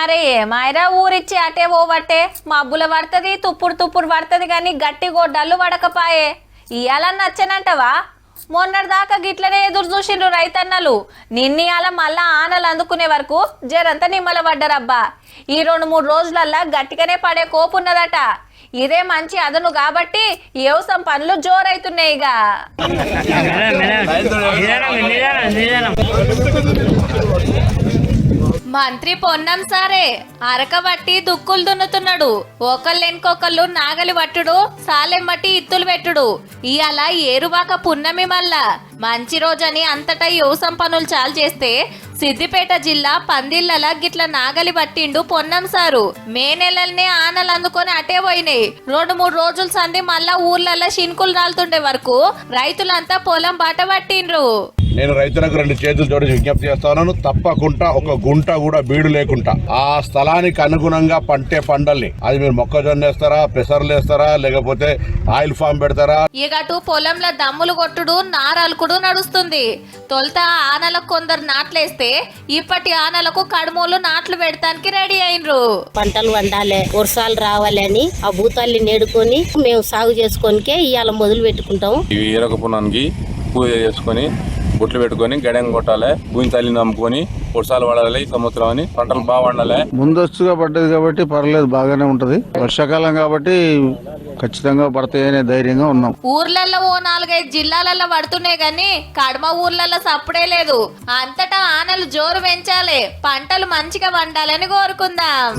అరే ఏమాయరా ఊరిచ్చి అటే ఓవట్టే మబ్బుల పడుతుంది తుప్పుడు తుప్పుడు పడుతుంది కానీ గట్టి గొడ్డళ్ళు పడకపాయే ఇయ్యాలని నచ్చనంటవా మొన్నటిదాకా గిట్లనే ఎదురు చూసిండ్రు రైతన్నలు నిన్నయాల మళ్ళా ఆనలు అందుకునే వరకు జరంతా నిమ్మల పడ్డరబ్బా ఈ 2-3 రోజులల్లా గట్టిగానే పడే కోపున్నదట ఇదే మంచి అదను కాబట్టి వ్యవసాయం పనులు జోరైతున్నాయిగా మంత్రి పొన్నం సారే అరకబట్టి దుక్కులు దున్నుతున్నాడు ఒకళ్ళెనుకొకళ్ళు నాగలి పట్టుడు సాలెమ్మటి ఇత్తులు పెట్టుడు ఇయాల ఏరువాక పున్నమి మళ్ళా మంచి రోజని అంతటా వ్యవసాయం పనులు చాలు చేస్తే సిద్దిపేట జిల్లా పందిళ్ళల గిట్ల నాగలి పట్టిండు పొన్నం సారు మే నెలలనే ఆనలు అందుకొని అటే పోయినాయి 2-3 రోజుల సంది మళ్ళా ఊర్లలో శిన్కులు రాలుతుండే వరకు రైతులంతా పొలం బాట పట్టిండ్రు. నేను రైతులకు 2 చేతులు జోడించి విజ్ఞప్తి చేస్తాను. తప్పకుండా ఒక గుంట కూడా బీడు లేకుండా ఆ స్థలానికి అనుగుణంగా పంటే పంటల్ని అది మీరు మొక్కజొన్న వేస్తారా పెసర్లు వేస్తారా లేకపోతే ఆయిల్ ఫామ్ పెడతారా ఇగటు పొలంలో దమ్ములు కొట్టుడు నారలుకుడు నడుస్తుంది. తొలుత ఆనలకు కొందరు నాట్లేస్తే ఇప్పటి ఆనలకు కడుమూలు నాట్లు పెడతానికి రెడీ అయినరు. పంటలు వండాలి వర్షాలు రావాలి అని ఆ భూతాల్ని నేడుకొని మేము సాగు చేసుకోనికే ఇవాళ మొదలు పెట్టుకుంటాం. ఇవి ఈరకపునానికి పూజ చేసుకొని బొట్లు పెట్టుకొని గడెం కొట్టాలి భూమి తల్లిని నమ్ముకొని వర్షాలు పడాలి ఈ సంవత్సరం అని పంటలు బాగా వండాలి. ముందస్తుగా పడ్డది కాబట్టి పర్లేదు బాగానే ఉంటది. వర్షాకాలం కాబట్టి ఖచ్చితంగా పడతాయనే ధైర్యంగా ఉన్నాం. ఊర్లలో ఓ 4-5 జిల్లాలలో పడుతున్నాయి గాని కడమ ఊర్లలో సప్పుడే లేదు. అంతటా ఆనలు జోరు పెంచాలి పంటలు మంచిగా వండాలని కోరుకుందాం.